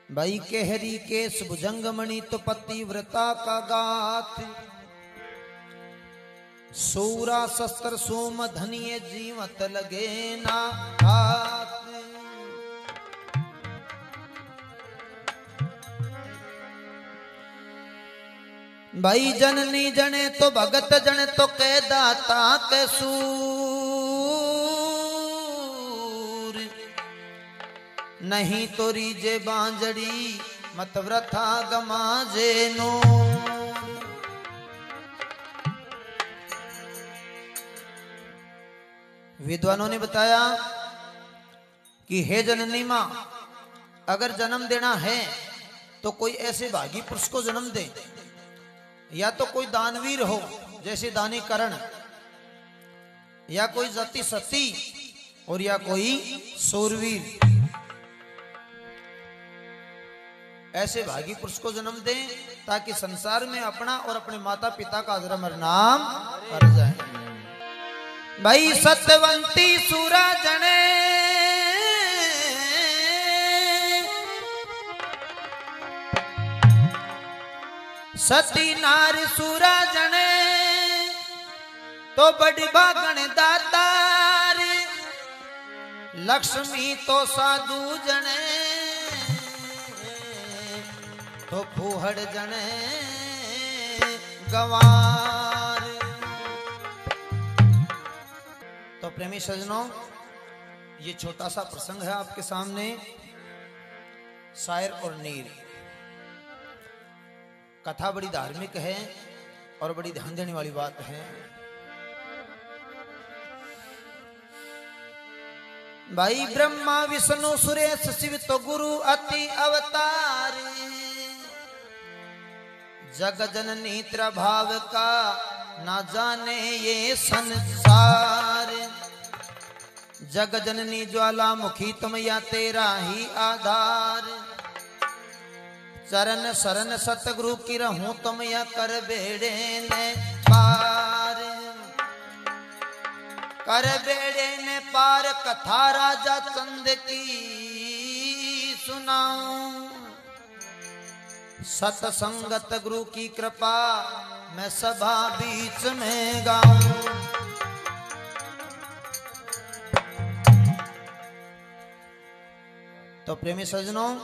भाई केहरी केश भुजंगमणि तो पतिव्रता का गाथ, सूरा शस्त्र सोम धनिये जीवत लगे ना हाथ। भाई जननी जने तो भगत जने तो कह दाता के सूर, नहीं तो रीजे बांजड़ी मत व्रथा गमाजे नो। विद्वानों ने बताया कि हे जननी मां, अगर जन्म देना है तो कोई ऐसे भागी पुरुष को जन्म दे, या तो कोई दानवीर हो जैसे दानी करण, या कोई जति सती, और या कोई सूरवीर। ऐसे भागी पुरुष को जन्म दे ताकि संसार में अपना और अपने माता पिता का अजर नाम कर जाए। भाई सत्यवंती सूरा जने, सती नार सूरा जने तो बड़ी बागण दातार, लक्ष्मी तो साधु जने तो फूहड़ जने गंवार। तो प्रेमी सजनों, ये छोटा सा प्रसंग है आपके सामने, शायर और नीर। कथा बड़ी धार्मिक है और बड़ी ध्यान देने वाली बात है। भाई ब्रह्मा विष्णु सुरेश शिव तो गुरु अति अवतार, जग जननी प्रभाव का ना जाने ये संसार। जग जननी ज्वालामुखी तुम या तेरा ही आधार, चरण शरण सतगुरु की रहूं तुम या कर बेड़े ने पार। कर बेड़े ने पार कथा राजा चंद की सुनाऊं, सतसंगत गुरु की कृपा मैं सभा बीच में गाऊं। तो प्रेमी सज्जनों,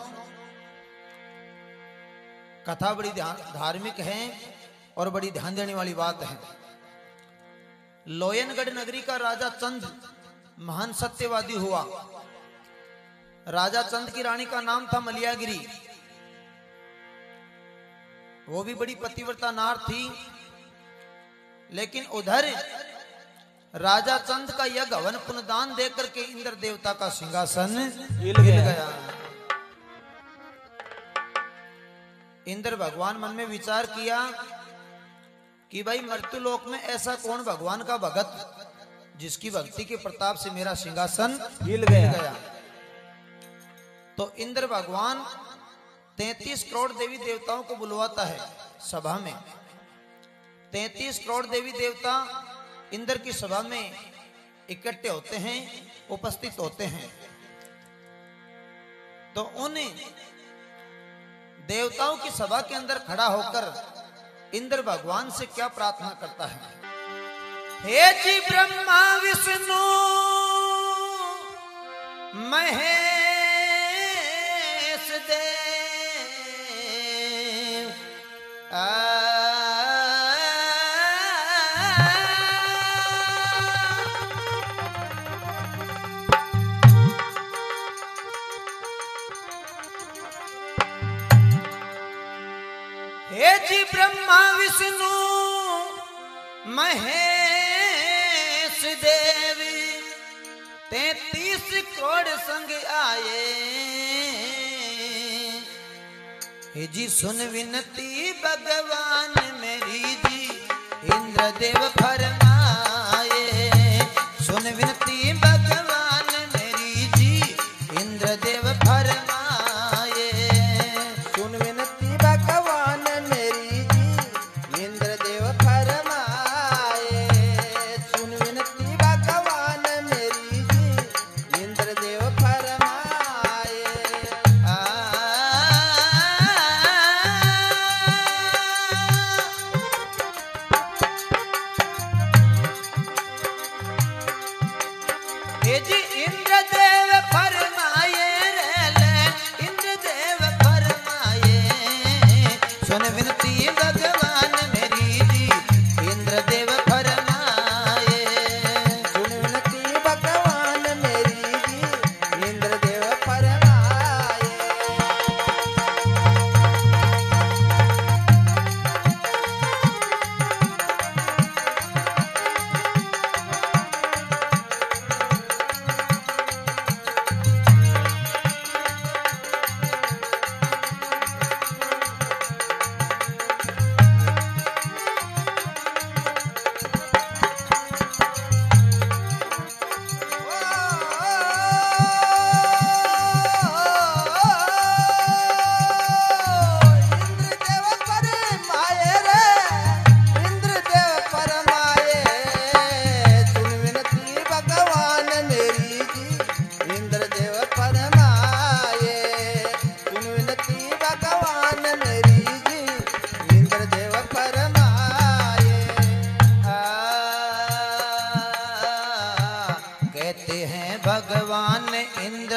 कथा बड़ी धार्मिक है और बड़ी ध्यान देने वाली बात है। लोयनगढ़ नगरी का राजा चंद महान सत्यवादी हुआ। राजा चंद की रानी का नाम था मलियागिरी। वो भी बड़ी पतिव्रता नार थी, लेकिन उधर राजा चंद का यज्ञ हवन पुनदान देकर के इंद्र देवता का सिंहासन हिल गया। इंद्र भगवान मन में विचार किया कि भाई मृत्युलोक में ऐसा कौन भगवान का भगत जिसकी भक्ति के प्रताप से मेरा सिंहासन हिल गया। तो इंद्र भगवान 33 करोड़ देवी देवताओं को बुलवाता है सभा में। 33 करोड़ देवी देवता इंद्र की सभा में इकट्ठे होते हैं, उपस्थित होते हैं। तो उन देवताओं की सभा के अंदर खड़ा होकर इंद्र भगवान से क्या प्रार्थना करता है? हे जी ब्रह्मा विष्णु महेश देव, हे जी ब्रह्मा विष्णु महेश देवी, 33 करोड़ संग आए। हे जी सुन विनती भगवान मेरी जी, इंद्रदेव फरमाए। सुन विनती भगवान मेरी जी, इंद्रदेव फरमाए। सुन विनती भगवान मेरी जी, इंद्रदेव फरमाए। सुन विनती भगवान मेरी जी, इंद्रदेव फरमाए।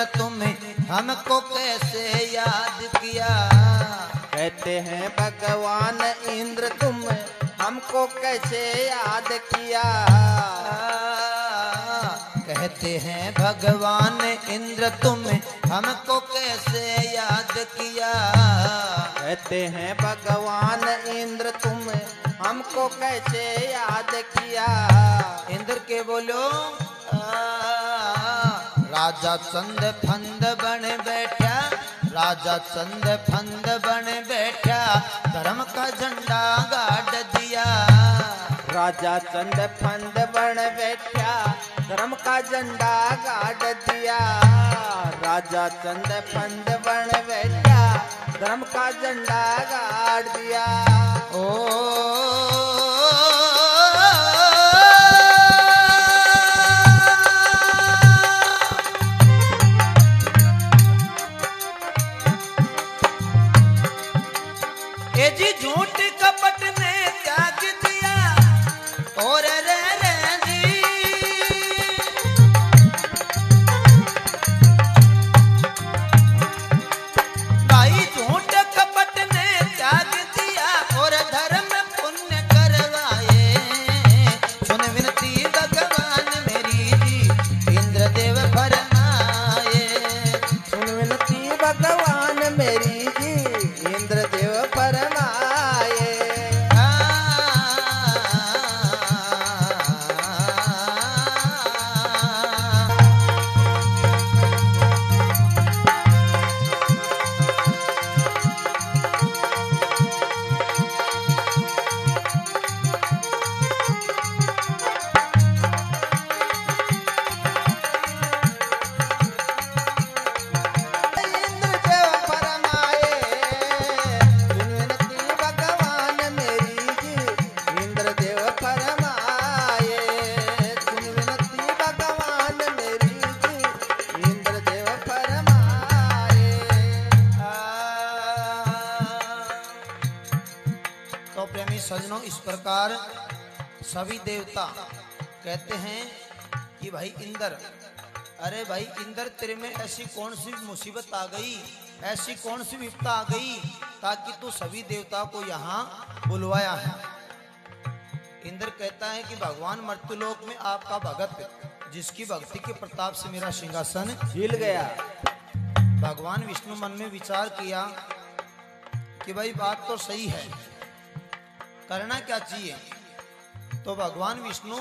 इंद्र तुम्हें हमको कैसे याद किया। कहते हैं भगवान इंद्र तुम हमको कैसे याद किया। कहते हैं भगवान इंद्र तुम्हें हमको कैसे याद किया। कहते हैं भगवान इंद्र तुम हमको कैसे याद किया। इंद्र के बोलो राजा चंद फंद बन बैठा, राजा चंद फंद बन बैठा, धर्म का झंडा गाड़ दिया। राजा चंद फंद बन बैठा, धर्म का झंडा गाड़ दिया। राजा चंद फंद बन बैठा, धर्म का झंडा गाड़ दिया। ओ ए जी झूठ कपट ने त्याग दिया और रे जी भाई झूठ कपट ने त्याग दिया और धर्म पुण्य करवाए। सुन विनती भगवान मेरी जी इंद्रदेव फरमाए। सुन विनती भगवान मेरी जी इंद्रदेव फरमाए। सज्जनों इस प्रकार सभी देवता कहते हैं कि भाई इंद्र, अरे भाई इंद्र तेरे में ऐसी कौन सी मुसीबत आ गई, ऐसी कौन सी विपदा आ गई ताकि तू सभी देवता को यहाँ बुलवाया है। इंद्र कहता है कि भगवान मर्त्यलोक में आपका भगत जिसकी भक्ति के प्रताप से मेरा सिंहासन हिल गया। भगवान विष्णु मन में विचार किया कि भाई बात तो सही है, करना क्या चाहिए। तो भगवान विष्णु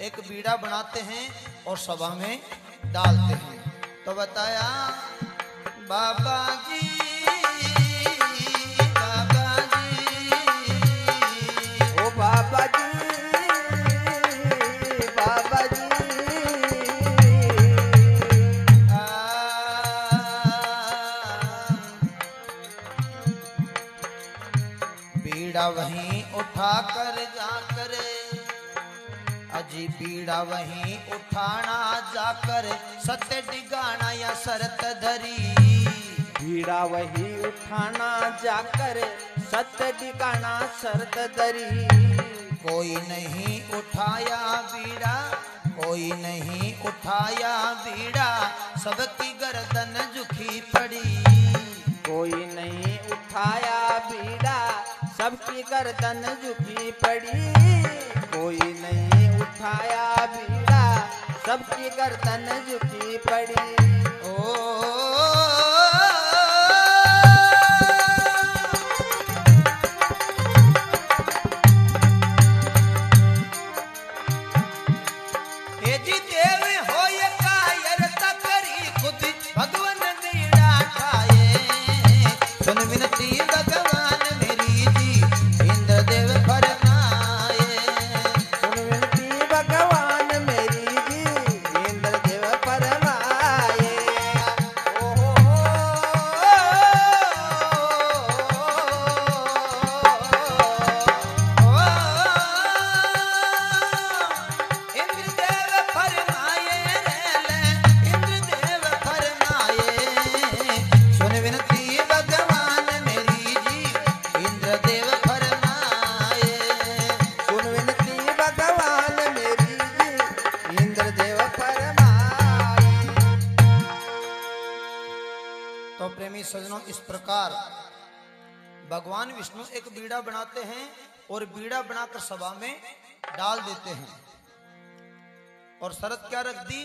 एक बीड़ा बनाते हैं और सभा में डालते हैं। तो बताया बाबा जी, बाबा जी, ओ बाबा जी, बाबा जी। बीड़ा वहीं उठा कर जाकर, अजी बीड़ा वहीं उठाना जाकर, सत्य डिगाना या शरत धरी। बीड़ा वही उठाना जाकर, सत्य डिगाना शरत धरी। कोई नहीं उठाया बीड़ा, कोई नहीं उठाया बीड़ा, सबकी गर्दन झुकी पड़ी। कोई नहीं उठाया बीड़ा, सबकी गर्दन झुकी पड़ी। कोई नहीं उठाया बीड़ा, सबकी गर्दन झुकी पड़ी। ओ तो प्रेमी सज्जनों, इस प्रकार भगवान विष्णु एक बीड़ा बनाते हैं और बीड़ा बनाकर सभा में डाल देते हैं और शर्त क्या रख दी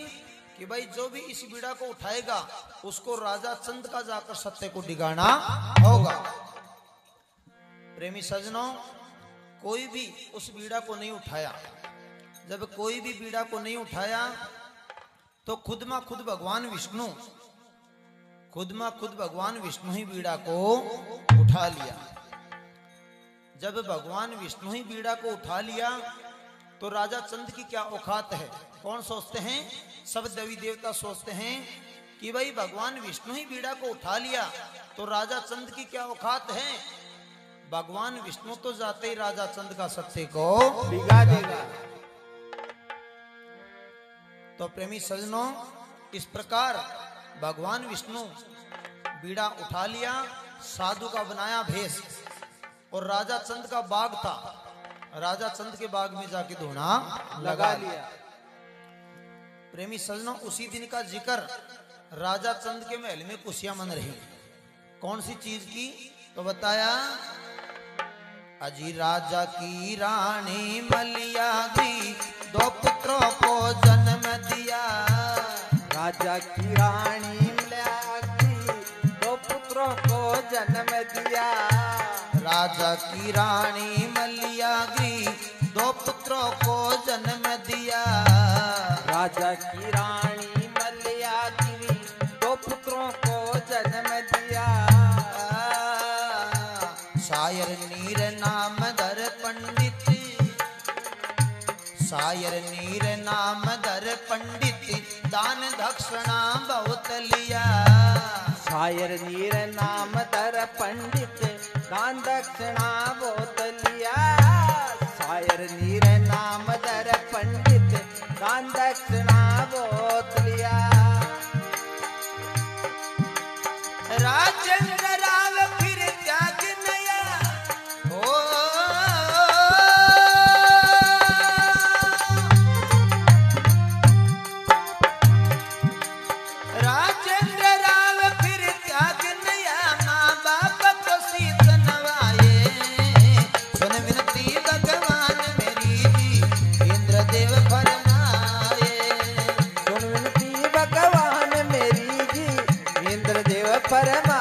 कि भाई जो भी इस बीड़ा को उठाएगा उसको राजा चंद का जाकर सत्य को डिगाना होगा। प्रेमी सज्जनों, कोई भी उस बीड़ा को नहीं उठाया। जब कोई भी बीड़ा को नहीं उठाया तो खुद में खुद भगवान विष्णु ही बीड़ा को उठा लिया। जब भगवान विष्णु ही बीड़ा को उठा लिया तो राजा चंद की क्या औकात है। कौन सोचते हैं? सब देवी देवता सोचते हैं कि भाई भगवान विष्णु ही बीड़ा को उठा लिया तो राजा चंद की क्या औकात है। भगवान विष्णु तो जाते ही राजा चंद का सत्य को बिगा देगा। तो प्रेमी सज्जनों, इस प्रकार भगवान विष्णु बीड़ा उठा लिया, साधु का बनाया भेष और राजा चंद का बाग था, राजा चंद के बाग में जाके धोना लगा लिया। प्रेमी सज्जनों, उसी दिन का जिक्र राजा चंद के महल में खुशियां मन रही। कौन सी चीज की? तो बताया, अजी राजा की रानी मलिया दी, 2 पुत्रों को जन्म दिया। राजा की रानी मलिया दी, 2 पुत्रों को जन्म दिया। राजा की रानी मलियागी 2 पुत्रों को जन्म दिया। राजा की रानी मलियागी 2 पुत्रों को जन्म दिया। शायर नीर नाम दर पंडित, शायर नीर नाम दर पंडित, दान दक्षिणा बहुत लिया। शायर नीर नाम दर पंडित, दान दक्षिणा बहुत लिया। शायर नीर नाम दर पंडित, दान दक्षिणा बहुत लिया। राजेंद्र राव फिर त्याग नया, ओ राजेंद्र राव फिर त्याग नया, माँ बाप को सीत नवाए। सुन विनती भगवान मेरी जी, इंद्रदेव फरमाए। सुन विनती भगवान मेरी जी, इंद्रदेव फरमाए।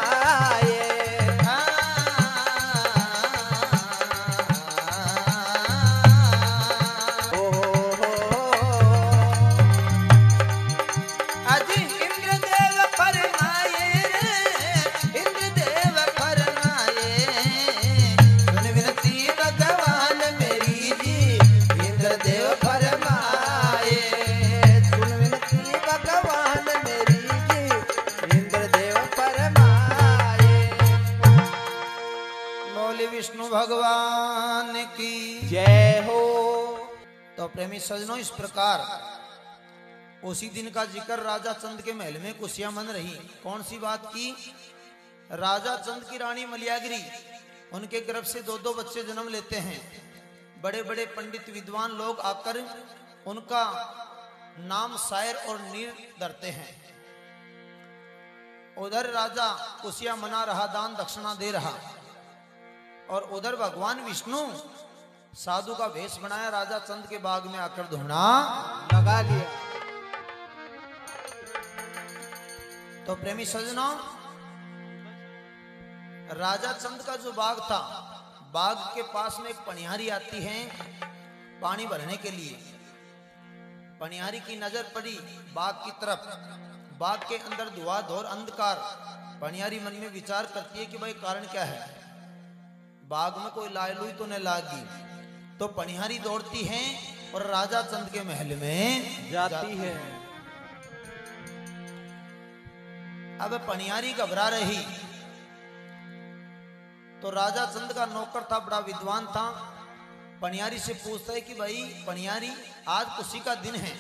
अजी इंद्रदेव फरमाए रे, इंद्रदेव फरमाए। सुन विनती भगवान मेरी जी, इंद्रदेव फरमाए। सुन विनती भगवान मेरी जी, इंद्रदेव फरमाए। बोले विष्णु भगवान की जय हो। तो प्रेमी सज्जनों, इस प्रकार उसी दिन का जिक्र राजा चंद के महल में खुशियां मन रही। कौन सी बात की? राजा चंद की रानी मलियागिरी, उनके गर्भ से 2-2 बच्चे जन्म लेते हैं। बड़े बड़े पंडित विद्वान लोग आकर उनका नाम शायर और नीर धरते हैं। उधर राजा खुशियां मना रहा, दान दक्षिणा दे रहा, और उधर भगवान विष्णु साधु का भेष बनाया, राजा चंद के बाग में आकर धोना लगा लिया। तो प्रेमी सज्जनों, राजा चंद का जो बाग था, बाग के पास में एक पनिहारी आती है पानी भरने के लिए। पनिहारी की नजर पड़ी बाग की तरफ, बाग के अंदर धुआंधार अंधकार। पनिहारी मन में विचार करती है कि भाई कारण क्या है, बाग में कोई लालूई तो न लागी। तो पनिहारी दौड़ती है और राजा चंद के महल में जाती है। अब पनिहारी घबरा रही तो राजा चंद का नौकर था, बड़ा विद्वान था, पनिहारी से पूछता है कि भाई पनिहारी, आज खुशी का दिन है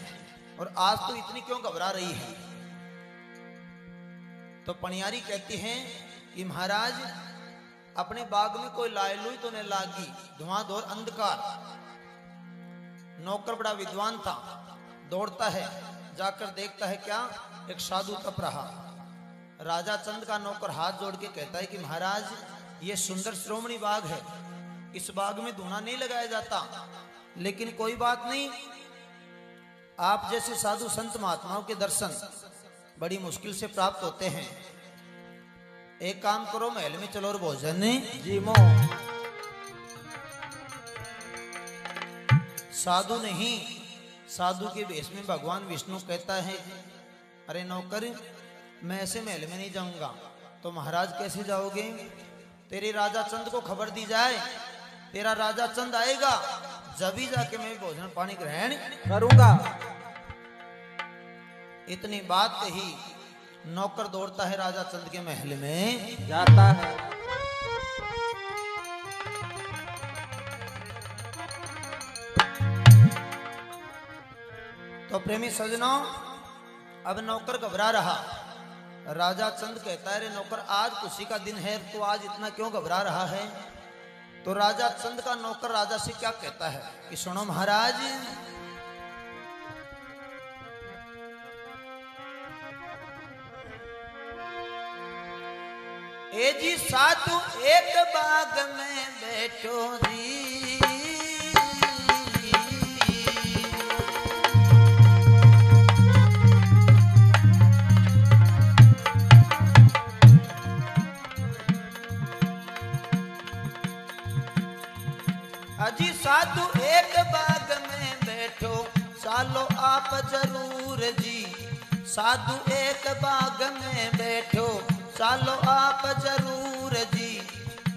और आज तो इतनी क्यों घबरा रही है। तो पनिहारी कहती हैं कि महाराज, अपने बाग में कोई लालूई तो न लागी, धुआंधार अंधकार। नौकर बड़ा विद्वान था, दौड़ता है, जाकर देखता है क्या, एक साधु तप रहा। राजा चंद का नौकर हाथ जोड़ के कहता है कि महाराज ये सुंदर श्रोमणी बाग है, इस बाग में धूना नहीं लगाया जाता, लेकिन कोई बात नहीं, आप जैसे साधु संत महात्माओं के दर्शन बड़ी मुश्किल से प्राप्त होते हैं। एक काम करो, महल में चलो और भोजन जी मो। साधु नहीं, साधु के वेश में भगवान विष्णु कहता है, अरे नौकर, मैं ऐसे महल में नहीं जाऊंगा। तो महाराज कैसे जाओगे? तेरे राजा चंद को खबर दी जाए, तेरा राजा चंद आएगा, जब ही जाके मैं भोजन पानी ग्रहण करूंगा। इतनी बात कही, नौकर दौड़ता है राजा चंद के महल में जाता है। तो प्रेमी सजनों, अब नौकर घबरा रहा। राजा चंद कहता है, अरे नौकर, आज खुशी का दिन है, तो आज इतना क्यों घबरा रहा है? तो राजा चंद का नौकर राजा से क्या कहता है कि सुनो महाराज, ए जी साधु एक बाग में बैठो जी, अजी साधु एक बाग में बैठो, सालो आप जरूर जी। साधु एक बाग में बैठो, सालो आप जरूर जी।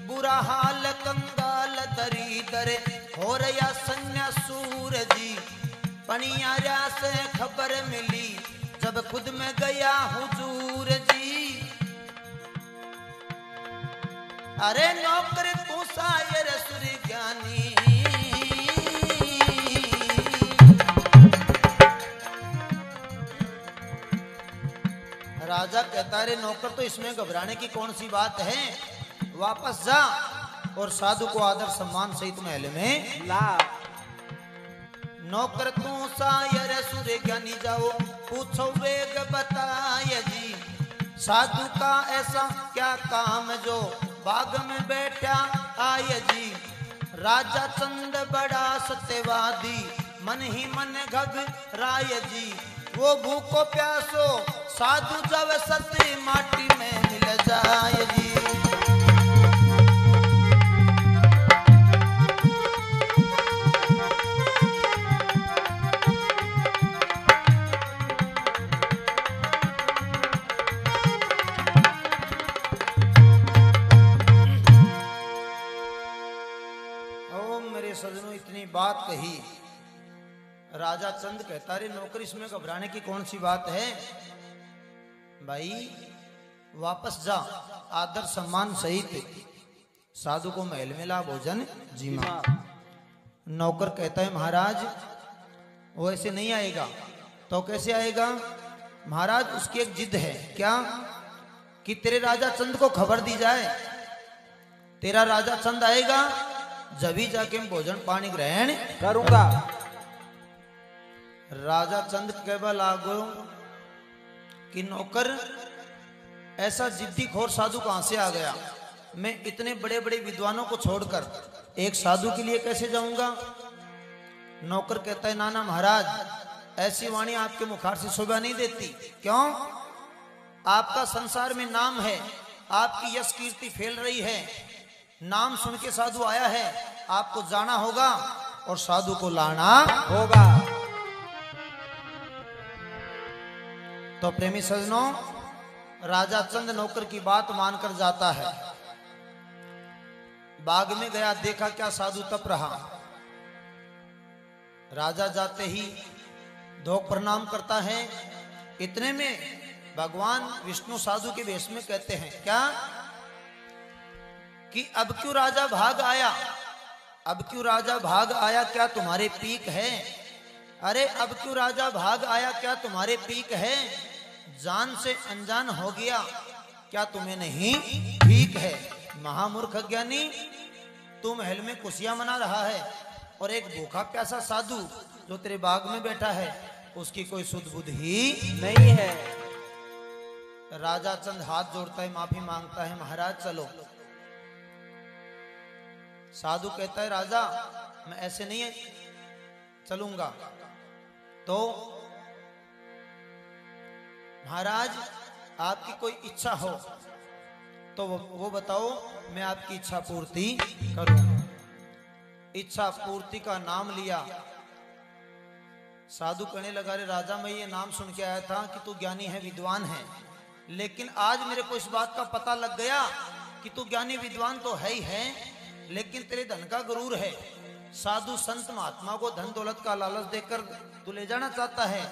बुरा हाल कंगाल दरिदर हो रया सन्यासूर जी। पनियारा से खबर मिली, जब खुद में गया हुजूर जी। अरे नौकर तू शायर सुर ज्ञानी, राजा कहता है, नौकर, तो इसमें घबराने की कौन सी बात है? वापस जा और साधु को आदर सम्मान सहित महल में ला। नौकर तू शायर सुर ज्ञानी, जाओ पूछो वेग बताए जी। साधु का ऐसा क्या काम जो बाग में बैठा आय जी। राजा चंद बड़ा सत्यवादी, मन ही मन घबराय जी। वो भूखो प्यासो साधु जब सत्य माटी में मिल जाए जी। सजनों, इतनी बात कही, राजा चंद कहता, रे नौकर, इसमें घबराने की कौन सी बात है? भाई वापस जा, आदर सम्मान सहित साधु को महल में ला भोजन जीमा। नौकर कहता है, महाराज वो ऐसे नहीं आएगा। तो कैसे आएगा? महाराज उसकी एक जिद है। क्या? कि तेरे राजा चंद को खबर दी जाए, तेरा राजा चंद आएगा, जब ही जाके भोजन पानी ग्रहण करूंगा। राजा चंद कहवा लागो कि नौकर, ऐसा जिद्दी खोर साधु कहां से आ गया? मैं इतने बड़े बड़े विद्वानों को छोड़कर एक साधु के लिए कैसे जाऊंगा? नौकर कहता है, नाना महाराज, ऐसी वाणी आपके मुखार से शोभा नहीं देती। क्यों? आपका संसार में नाम है, आपकी यश कीर्ति फैल रही है, नाम सुन के साधु आया है, आपको जाना होगा और साधु को लाना होगा। तो प्रेमी सजनों, राजा चंद नौकर की बात मानकर जाता है। बाग में गया, देखा क्या साधु तप रहा। राजा जाते ही धोख प्रणाम करता है। इतने में भगवान विष्णु साधु के वेश में कहते हैं, क्या कि अब क्यों राजा भाग आया? अब क्यों राजा भाग आया? क्या तुम्हारे पीक है? अरे अब क्यों राजा भाग आया? क्या तुम्हारे पीक है? जान से अनजान हो गया, क्या तुम्हें नहीं ठीक है? महामूर्ख ज्ञानी, तू महल में खुशियां मना रहा है और एक भूखा प्यासा साधु जो तेरे बाग में बैठा है, उसकी कोई सुध बुध ही नहीं है। राजा चंद हाथ जोड़ता है, माफी मांगता है, महाराज चलो। साधु कहता है राजा मैं ऐसे नहीं चलूंगा। तो महाराज आपकी कोई इच्छा हो तो वो बताओ, मैं आपकी इच्छा पूर्ति करूं। इच्छा पूर्ति का नाम लिया। साधु कहने लगा, रे राजा मैं ये नाम सुन के आया था कि तू ज्ञानी है, विद्वान है, लेकिन आज मेरे को इस बात का पता लग गया कि तू ज्ञानी विद्वान तो है ही है, लेकिन तेरे धन का गुरूर है। साधु संत महात्मा को धन दौलत का लालच देकर तू ले जाना चाहता है।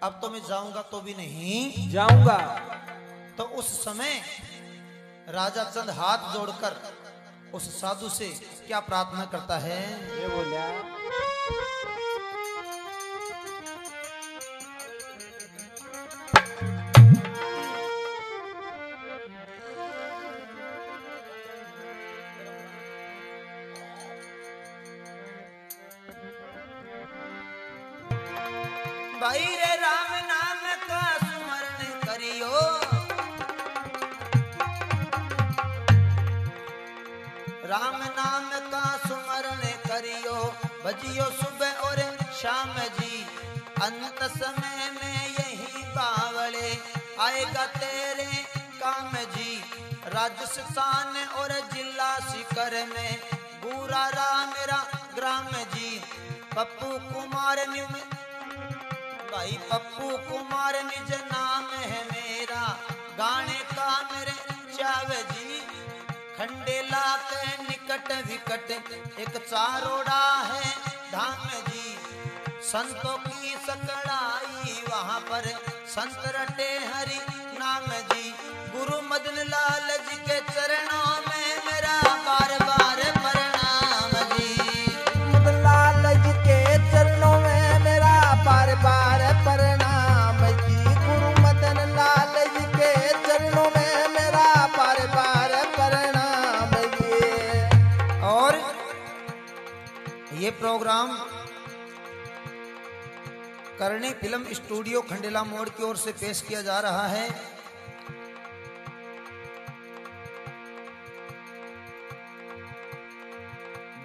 अब तो मैं जाऊंगा तो भी नहीं जाऊंगा। तो उस समय राजा चंद हाथ जोड़कर उस साधु से क्या प्रार्थना करता है? ये बोलिया, भाई रे राम नाम का स्मरण करियो, राम नाम का स्मरण करियो, बजियो सुबह और शाम जी। अंत समय में यही बावले आएगा तेरे काम जी। राजस्थान और जिला शिखर में बुरा राम मेरा ग्राम जी। पप्पू कुमार भाई पप्पू कुमार निज नाम है मेरा, गाने का मेरे चाव जी। खंडेला के निकट विकट एक चारोड़ा है धाम जी। संतों की सकड़ाई वहां पर संत रटे हरि नाम जी। गुरु मदन लाल जी के चरणों में मेरा बार बार प्रणाम जी। मदन लाल जी के चरणों में मेरा बार बार प्रणाम जी। गुरु मदन लाल जी के चरणों में मेरा बार बार प्रणाम जी। और ये प्रोग्राम करणी फिल्म स्टूडियो खंडेला मोड़ की ओर से पेश किया जा रहा है।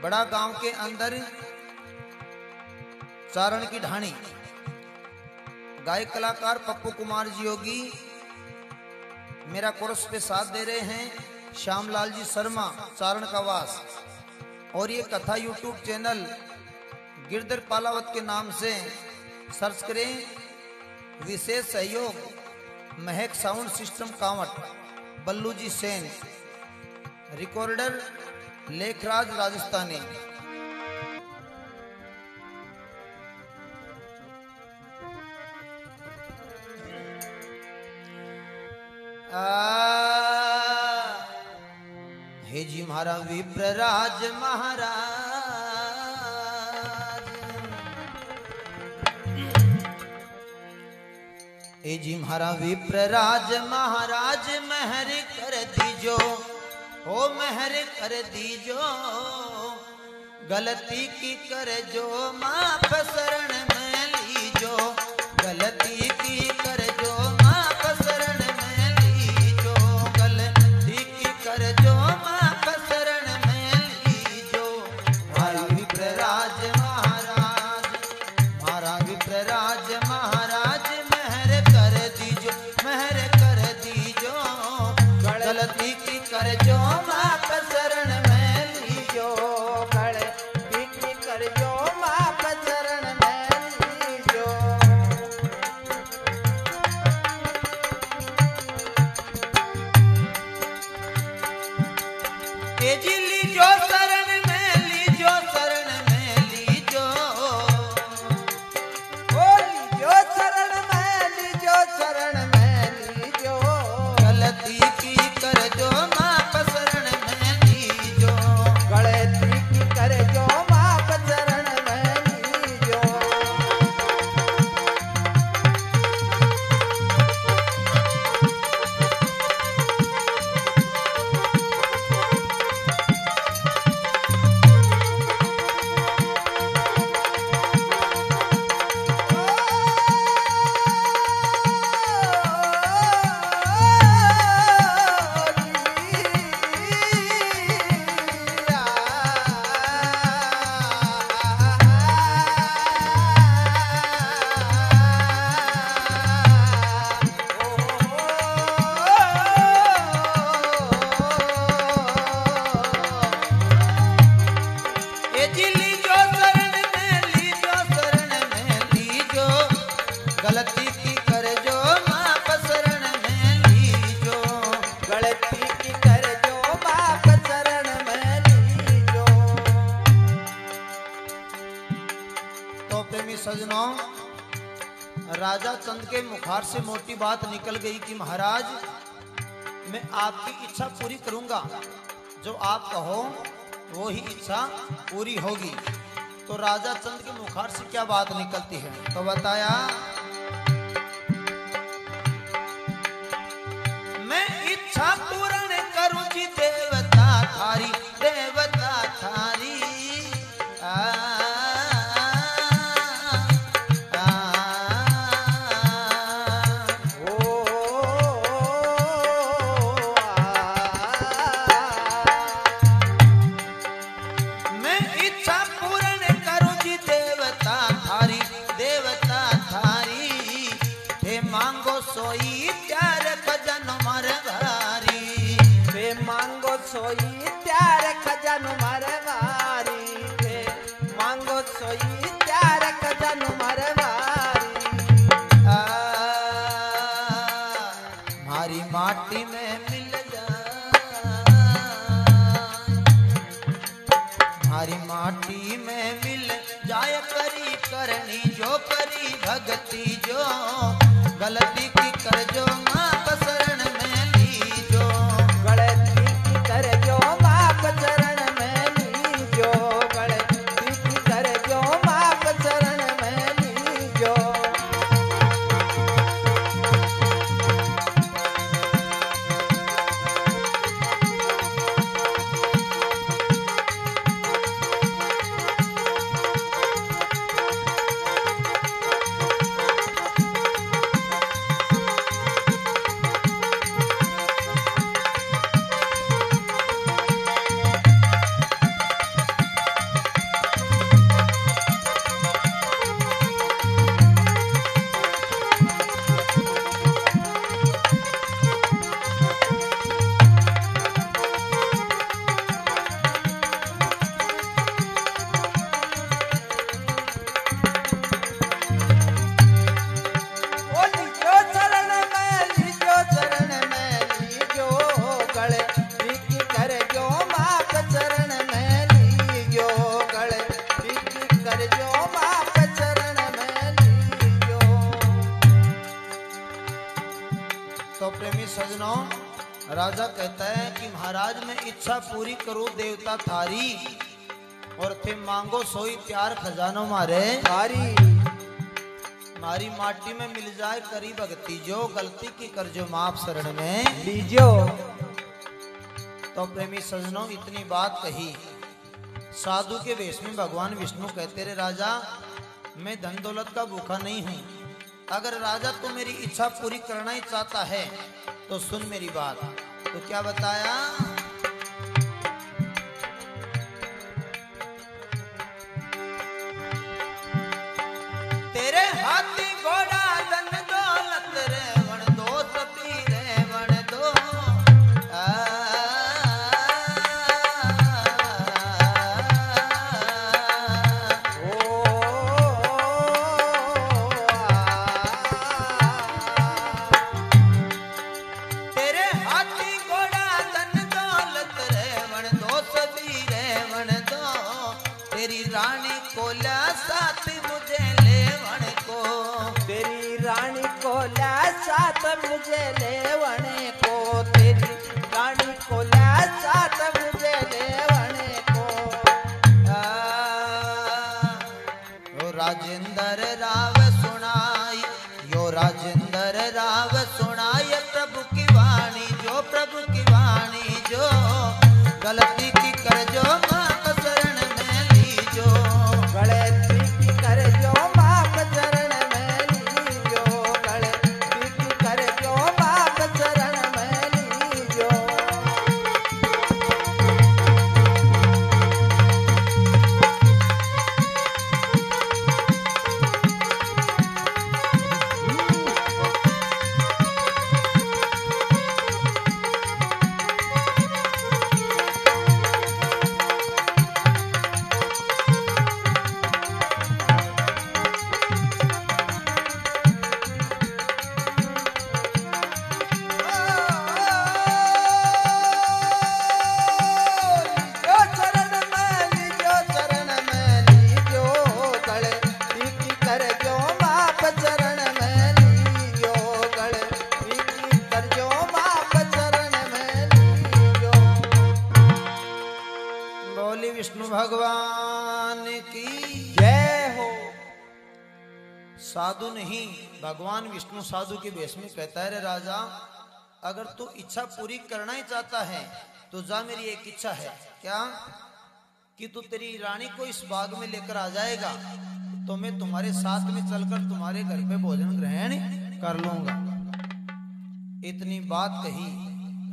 बड़ा गांव के अंदर चारण की ढाणी गायक कलाकार पप्पू कुमार जी योगी मेरा कोरस पे साथ दे रहे हैं। श्यामलाल जी शर्मा चारण का वास। और ये कथा यूट्यूब चैनल गिरधर पालावत के नाम से सर्च करें। विशेष सहयोग महक साउंड सिस्टम कांवट, बल्लू जी सेन, रिकॉर्डर लेखराज राजस्थानी। हे जी महाराज विप्रराज महाराज, हे जी महाराज विप्रराज महाराज मेहर कर दीजो, हो मेहर कर दीजो। गलती की कर जो माफ शरण में लीजो। गलती की कर जो माफ शरण में लीजो। गलती की कर जो माफ शरण में लीजो। हमारा विप्रराज महाराज, हमारा विप्रराज महाराज मेहर कर दीजो, मेहर कर दीजो। गलती की कर जो माफ शरण में लीजो। गलती की कर जो माफ शरण में लीजो। तेजी लीजो शरण में, लीजो शरण में लीजो। ओ लीजो शरण में, लीजो शरण में लीजो। गलती की कर जो माफ शरण में लीजो। गलती की कर जो माफ शरण में लीजो। सजनों, राजा चंद के मुखार से मोटी बात निकल गई कि महाराज मैं आपकी इच्छा पूरी करूंगा, जो आप कहो वो ही इच्छा पूरी होगी। तो राजा चंद के मुखार से क्या बात निकलती है, तो बताया मैं इच्छा पूर्ण करूं जी देवता थारी, देवता थारी सोई प्यार खजानो मारे भारी, वे मांगो सोई प्यार खजानो मारे भारी, वे मांगो सोई प्यार खजानो मारे भारी। मारी माटी में मिल जा, मारी माटी में मिल जाय करी करनी जो करी भक्ति, जो गलती की कर जो माँ शरण में लीजो, गलती की कर जो माँ शरण में लीजो, गलती की कर जो माँ शरण में लीजो। तो प्रेमी सजनों, राजा कहता है कि महाराज मैं इच्छा पूरी करूं देवता थारी, और थे मांगो सोई प्यार खजानो मारे भारी। मारी माटी में मिल जाए करी भक्ति, जो गलती की कर जो माफ शरण में लीजो। तो प्रेमी सजनों, इतनी बात कही, साधु के वेश में भगवान विष्णु कहते रहे राजा मैं धन दौलत का भूखा नहीं हूं, अगर राजा तो मेरी इच्छा पूरी करना ही चाहता है तो सुन मेरी बात। तो क्या बताया, तेरे हाथी घोड़ा धन दौलत रेवण दो सपी रेवण दो, रानी को ला साथ मुझे लेवण को, तेरी रानी को ला साथ मुझे लेवण को, तेरी रानी को ला साथ मुझे लेवण को। यो राजेंद्र राव सुनाई, यो राजेंद्र राव सुनाई प्रभु की वाणी, जो प्रभु की वाणी, जो गलती की कर जो माँ शरण में लीजो, गलती की कर जो माँ शरण में लीजो, गलती की कर जो माँ शरण में लीजो। विष्णु भगवान की जय हो। साधु नहीं, भगवान विष्णु साधु के वेश में कहता है, रे राजा, अगर तू इच्छा पूरी करना ही चाहता है तो जा, मेरी एक इच्छा है। क्या? कि तू तेरी रानी को इस बाग में लेकर आ जाएगा तो मैं तुम्हारे साथ में चलकर तुम्हारे घर पे भोजन ग्रहण कर लूंगा। इतनी बात कही,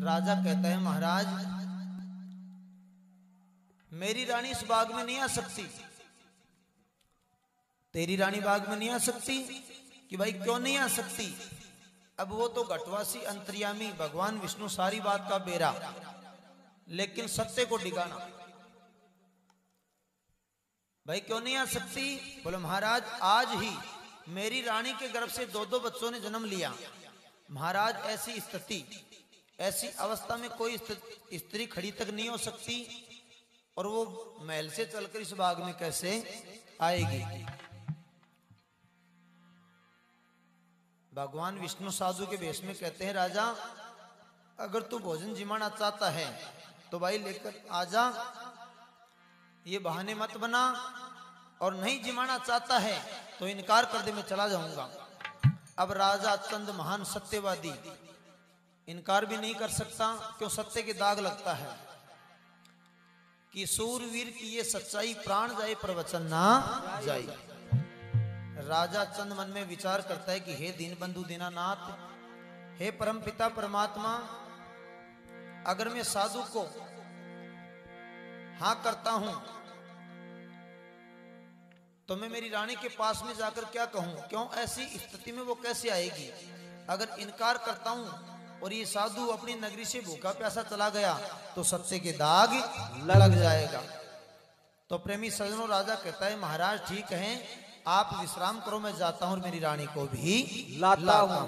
राजा कहता है, महाराज, मेरी रानी इस बाग में नहीं आ सकती। तेरी रानी बाग में नहीं आ सकती? कि भाई क्यों नहीं आ सकती? अब वो तो घटवासी अंतर्यामी भगवान विष्णु सारी बात का बेरा, लेकिन सत्य को डिगाना। भाई क्यों नहीं आ सकती? बोले महाराज, आज ही मेरी रानी के गर्भ से 2-2 बच्चों ने जन्म लिया। महाराज, ऐसी स्थिति, ऐसी अवस्था में कोई स्त्री खड़ी तक नहीं हो सकती, और वो महल से चलकर इस बाग में कैसे आएगी? भगवान विष्णु साधु के वेश में कहते हैं, राजा, अगर तू भोजन जिमाना चाहता है तो भाई लेकर आजा, ये बहाने मत बना, और नहीं जिमाना चाहता है तो इनकार कर दे, मैं चला जाऊंगा। अब राजा चंद महान सत्यवादी इनकार भी नहीं कर सकता, क्यों? सत्य के दाग लगता है कि सूरवीर की ये सच्चाई, प्राण जाए पर वचन ना जाए। राजा चंद मन में विचार करता है कि हे दीनबंधु दीनानाथ, हे परमपिता परमात्मा, अगर मैं साधु को हाँ करता हूं तो मैं मेरी रानी के पास में जाकर क्या कहूं? क्यों? ऐसी स्थिति में वो कैसे आएगी? अगर इनकार करता हूं और ये साधु अपनी नगरी से भूखा प्यासा चला गया तो सत्य के दाग लग जाएगा। तो प्रेमी सज्जनों, राजा कहता है, महाराज ठीक है, आप विश्राम करो, मैं जाता हूं और मेरी रानी को भी लाता हूं।